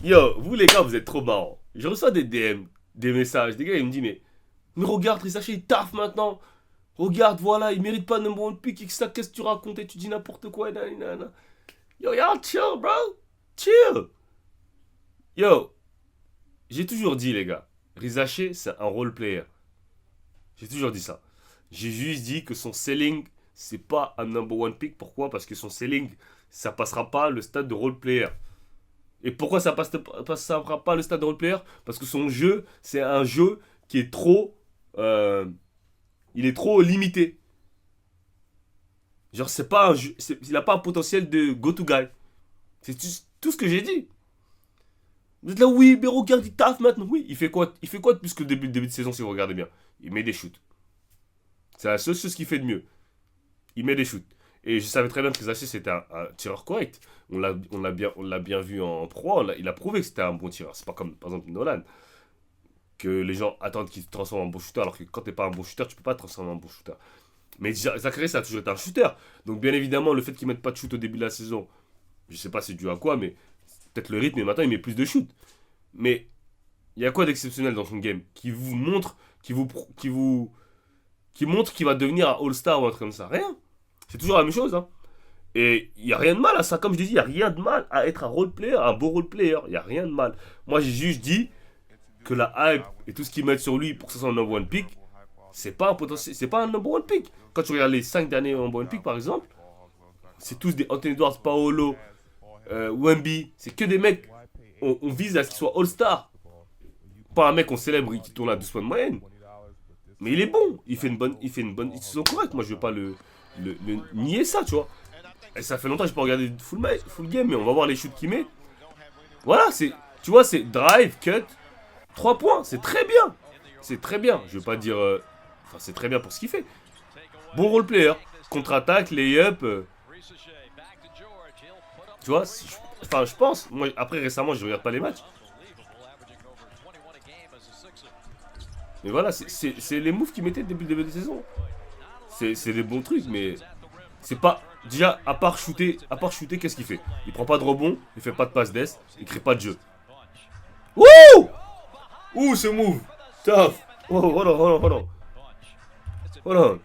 Yo, vous les gars, vous êtes trop marrants. Je reçois des DM, des messages. Des gars, ils me disent, mais regarde, Rizaché, il taffe maintenant. Regarde, voilà, il mérite pas number one pick. Qu'est-ce que tu racontes et tu dis n'importe quoi. Nanana. Yo, y'all chill, bro. Chill. Yo, j'ai toujours dit, les gars, Rizaché, c'est un role player. J'ai toujours dit ça. J'ai juste dit que son selling, c'est pas un number one pick. Pourquoi? Parce que son selling, ça passera pas le stade de role player. Et pourquoi ça passera pas le stade de role player? Parce que son jeu, c'est un jeu qui est trop. Il est trop limité. Genre, c'est pas un jeu, il a pas un potentiel de go-to guy. C'est tout ce que j'ai dit. Vous êtes là, oui, mais regarde, il taffe maintenant. Oui, il fait quoi de plus que le début de saison si vous regardez bien? Il met des shoots. C'est la seule chose qu'il fait de mieux. Il met des shoots. Et je savais très bien que Zaché c'était un tireur correct. On l'a bien vu en pro. Il a prouvé que c'était un bon tireur. C'est pas comme par exemple Nolan. Que les gens attendent qu'il se transforme en bon shooter. Alors que quand t'es pas un bon shooter, tu peux pas te transformer en bon shooter. Mais Zachary, ça a toujours été un shooter. Donc bien évidemment, le fait qu'il mette pas de shoot au début de la saison, je sais pas c'est dû à quoi, mais peut-être le rythme. Et maintenant, il met plus de shoot. Mais il y a quoi d'exceptionnel dans son game qui vous montre, qui montre qu'il va devenir un All-Star ou un truc comme ça? Rien. C'est toujours la même chose, hein. Et il n'y a rien de mal à ça. Comme je dis, il n'y a rien de mal à être un role player, un beau role player. Il n'y a rien de mal. Moi, j'ai juste dit que la hype et tout ce qu'ils mettent sur lui pour que ce soit un number one pick, c'est pas un potentiel, c'est pas un number one pick. Quand tu regardes les 5 derniers number one pick, par exemple, c'est tous des Anthony Edwards, Paolo, Wemby. C'est que des mecs. On vise à ce qu'ils soient All-Star. Pas un mec qu'on célèbre qui tourne à 12 points de moyenne. Mais il est bon. Il fait une bonne. Ils sont corrects. Moi, je veux pas le nier ça, tu vois. Et ça fait longtemps que je peux regarder full game, mais on va voir les shoots qu'il met. Voilà, tu vois, c'est drive, cut, 3 points, c'est très bien. C'est très bien. Je veux pas dire. Enfin, c'est très bien pour ce qu'il fait. Bon role player. Contre-attaque, lay-up. Tu vois, enfin, je pense. Moi, après, récemment, je regarde pas les matchs. Mais voilà, c'est les moves qu'il mettait depuis le début de saison. C'est des bons trucs, mais c'est pas. Déjà, à part shooter, qu'est-ce qu'il fait? Il prend pas de rebond, il fait pas de passe d'ess, il crée pas de jeu. Wouh! Ouh, ce move! Tough! Oh, hold on. Hold on.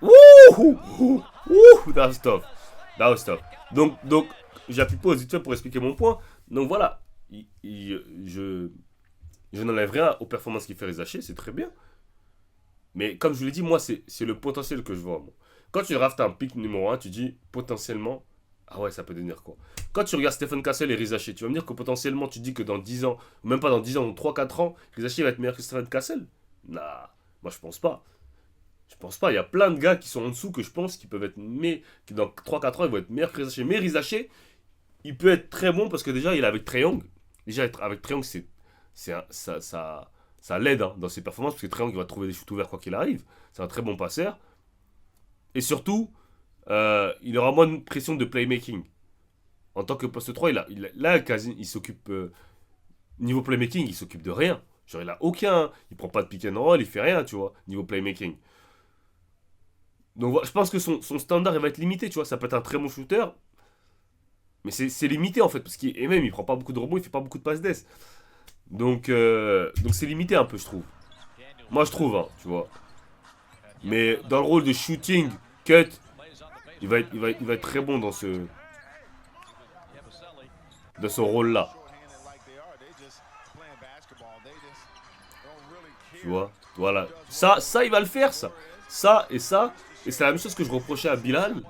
Wouh! Ouh! That was tough. Donc j'appuie pause vite fait pour expliquer mon point. Donc voilà, je n'enlève rien aux performances qu'il fait les hachés, c'est très bien. Mais comme je vous l'ai dit, moi, c'est le potentiel que je vois. Moi. Quand tu draftes un pick numéro 1, tu dis potentiellement, ah ouais, ça peut devenir quoi? Quand tu regardes Stephen Castle et Rizaché, tu vas me dire que potentiellement, tu dis que dans 10 ans, ou même pas dans 10 ans, dans 3-4 ans, Rizaché va être meilleur que Stephen Castle? Nah, moi je pense pas. Je pense pas. Il y a plein de gars qui sont en dessous que je pense qui peuvent être qui dans 3-4 ans, ils vont être meilleurs que Rizaché. Mais Rizaché, il peut être très bon parce que déjà, il est avec Trae Young. Déjà, être avec Trae Young, ça l'aide hein, dans ses performances parce que Trae Young va trouver des shoots ouverts quoi qu'il arrive. C'est un très bon passeur. Et surtout, il aura moins de pression de playmaking. En tant que poste 3, là, il s'occupe. Niveau playmaking, il s'occupe de rien. Genre, il a aucun. Il prend pas de pick and roll, il fait rien, tu vois, niveau playmaking. Donc, je pense que son standard, il va être limité, tu vois. Ça peut être un très bon shooter. Mais c'est limité, en fait. Et même, il prend pas beaucoup de rebonds, il fait pas beaucoup de passes d'ess. Donc c'est limité un peu, je trouve. Moi, je trouve, hein, tu vois. Mais dans le rôle de shooting, cut, il va être très bon dans ce rôle-là. Tu vois, voilà. Ça, il va le faire, ça. Ça. Et c'est la même chose que je reprochais à Bilal.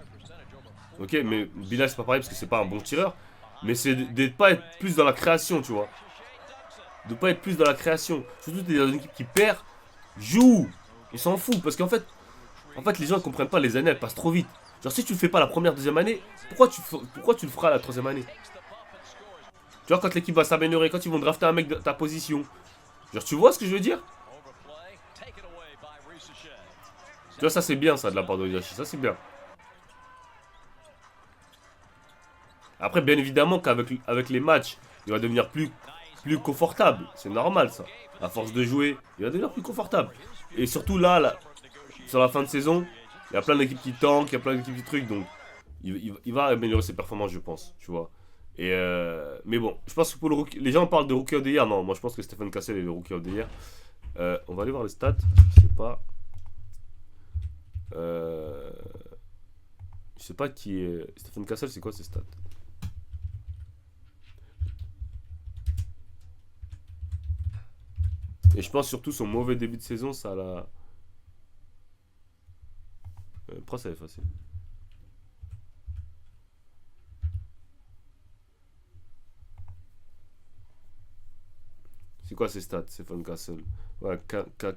Ok, mais Bilal, c'est pas pareil parce que c'est pas un bon tireur. Mais c'est de ne pas être plus dans la création, tu vois. De pas être plus dans la création. Surtout dans une équipe qui perd, joue. Ils s'en foutent parce qu'en fait, les gens ne comprennent pas, les années elles passent trop vite. Genre si tu le fais pas la première, deuxième année, pourquoi tu le feras la troisième année? Tu vois quand l'équipe va s'améliorer, quand ils vont drafter un mec de ta position. Genre tu vois ce que je veux dire? Tu vois ça c'est bien ça de la part de Yashi, ça c'est bien. Après bien évidemment qu'avec les matchs, il va devenir plus confortable. C'est normal ça. À force de jouer, il va devenir plus confortable. Et surtout là, sur la fin de saison, il y a plein d'équipes qui tankent, il y a plein d'équipes qui trucs. Donc il va améliorer ses performances, je pense, tu vois. Mais bon, je pense que pour le rookie, les gens parlent de Rookie of the Year. Non, moi je pense que Stephen Castle est le Rookie of the Year. On va aller voir les stats. Euh, je sais pas qui est. Stephen Castle, c'est quoi ses stats? Et je pense surtout son mauvais début de saison, ça l'a. Pourquoi ça est facile? C'est quoi ses stats, Stephen Castle? Ouais,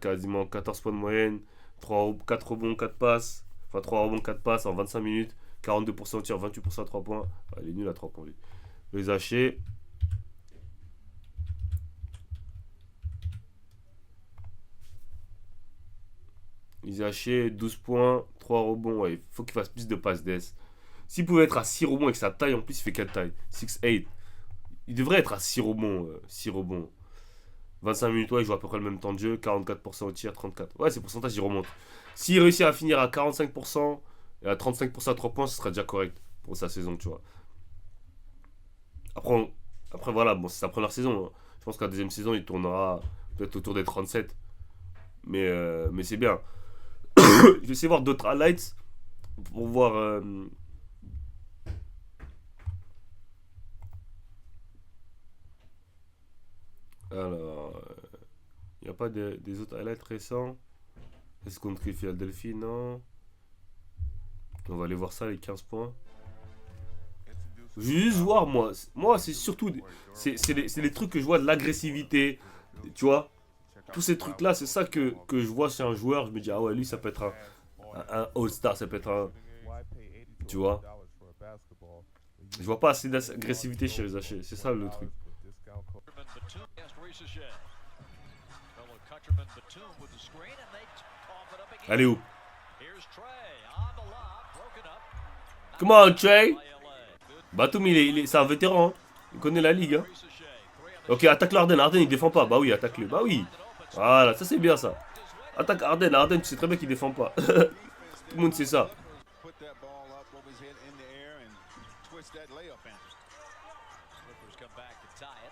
quasiment 14 points de moyenne, 4 rebonds, 4 passes. Enfin, 3 rebonds, 4 passes en 25 minutes. 42% au tir, 28% à 3 points. Ouais, il est nul à 3 points, lui. Les hachés. Les hachés, 12 points, 3 rebonds. Ouais, il faut qu'il fasse plus de passes d'ess. S'il pouvait être à 6 rebonds avec sa taille, en plus, il fait quelle taille? 6'8". Il devrait être à 6 rebonds. 6 rebonds. 25 minutes, ouais, il joue à peu près le même temps de jeu. 44% au tir, 34. Ouais, ces pourcentages, il remonte. S'il réussit à finir à 45% et à 35% à 3 points, ce sera déjà correct pour sa saison, tu vois. Après, après voilà, bon, c'est sa première saison, hein. Je pense qu'à la deuxième saison, il tournera peut-être autour des 37. Mais c'est bien. Je vais essayer de voir d'autres highlights pour voir. Alors, il n'y a pas des autres highlights récents. Est-ce contre Philadelphie? Non. On va aller voir ça, les 15 points. Je veux juste voir, moi c'est surtout. C'est les trucs que je vois de l'agressivité. Tu vois? Tous ces trucs-là, c'est ça que je vois chez un joueur. Je me dis, ah ouais, lui, ça peut être un All-Star, ça peut être un. Tu vois? Je vois pas assez d'agressivité chez les hachés. C'est ça le truc. Allez où? Come on, Trey! Batum, c'est un vétéran, hein. Il connaît la ligue, hein. Ok, attaque l'Arden. Arden, il défend pas. Bah oui, attaque-le. Bah oui. Voilà, ça c'est bien ça. Attaque Arden. Arden, tu sais très bien qu'il défend pas. Tout le monde sait ça.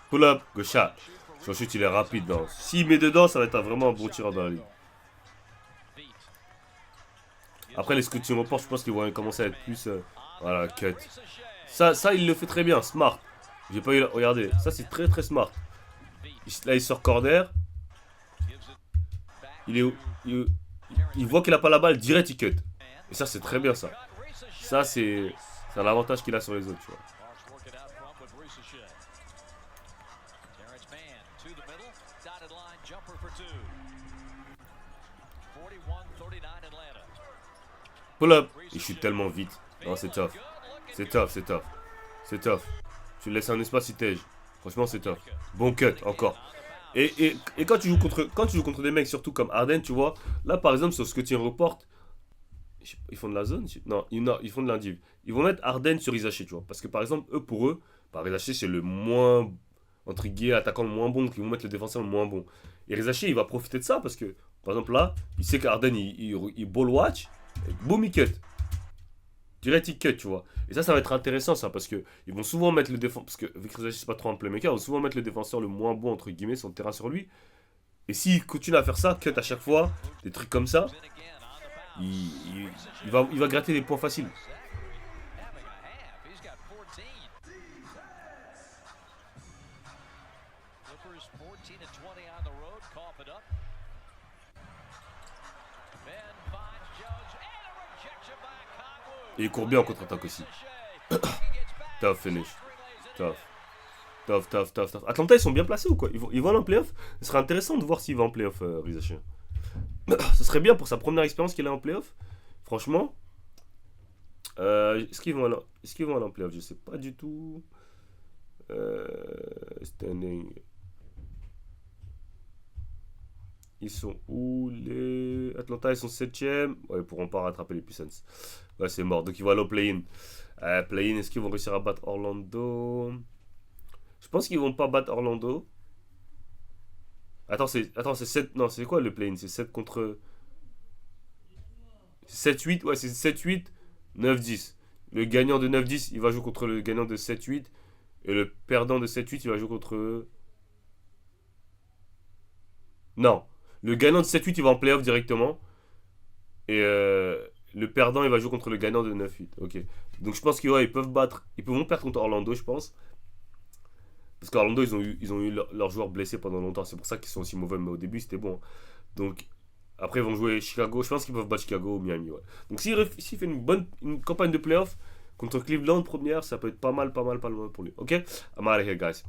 Pull up, go shot. Son shoot, il est rapide. S'il met dedans, ça va être vraiment un bon tireur dans la ligue. Après, les scouting reports, je pense qu'ils vont commencer à être plus. Voilà, cut. Ça, il le fait très bien. Smart. J'ai pas eu. Regardez, ça c'est très très smart. Là, il sort corner. Il voit qu'il a pas la balle, direct il cut. Et ça, c'est très bien ça. Ça, c'est un avantage qu'il a sur les autres, tu vois. Pull up. Il chute tellement vite. Non, c'est tough. C'est tough, c'est tough. C'est tough. Tu laisses un espace, il tège. Franchement, c'est tough. Bon cut, encore. Et quand tu joues contre des mecs, surtout comme Arden, tu vois, là par exemple, sur ce que tu reportes, ils font de la zone? Non, ils font de l'indiv. Ils vont mettre Arden sur Isaché, tu vois. Parce que par exemple, pour eux, Isaché, c'est le moins, entre guillemets, attaquant le moins bon, donc ils vont mettre le défenseur le moins bon. Et Rizaché, il va profiter de ça parce que, par exemple, là, il sait qu'Arden, il ball watch, et boum, il cut. Direct, il cut, tu vois. Et ça va être intéressant, ça, parce que ils vont souvent mettre le défenseur, parce que vu que Rizaché, c'est pas trop un playmaker, ils vont souvent mettre le défenseur le moins bon, entre guillemets, sur le terrain sur lui. Et s'il continue à faire ça, cut à chaque fois, des trucs comme ça, il va gratter des points faciles. Et il court bien en contre-attaque aussi. Tough finish. Tough. Tough, tough, tough, tough. Atlanta, ils sont bien placés ou quoi? Ils vont aller en playoff? Ce serait intéressant de voir s'il va en playoff, Rizaché. Ce serait bien pour sa première expérience qu'il a en playoff. Franchement. Est-ce qu'ils vont aller en playoff? Je sais pas du tout. Standing. Ils sont où les. Atlanta, ils sont 7ème. Ouais, ils pourront pas rattraper les Pistons. Ouais, c'est mort. Donc ils vont aller au play-in. Play-in, est-ce qu'ils vont réussir à battre Orlando? Je pense qu'ils vont pas battre Orlando. Attends, c'est 7. Non, c'est quoi le play-in? C'est 7 contre. 7-8. Ouais, c'est 7-8. 9-10. Le gagnant de 9-10, il va jouer contre le gagnant de 7-8. Et le perdant de 7-8, il va jouer contre. Non. Le gagnant de 7-8, il va en playoff directement. Et le perdant, il va jouer contre le gagnant de 9-8. Ok. Donc je pense qu'ils ouais, ils peuvent battre. Ils peuvent perdre contre Orlando, je pense. Parce qu'Orlando, ils ont eu leurs joueurs blessés pendant longtemps. C'est pour ça qu'ils sont aussi mauvais. Mais au début, c'était bon. Donc après, ils vont jouer Chicago. Je pense qu'ils peuvent battre Chicago ou Miami. Ouais. Donc s'il fait une campagne de playoff contre Cleveland première, ça peut être pas mal, pas mal, pas mal pour lui. Ok? I'm out of here, guys.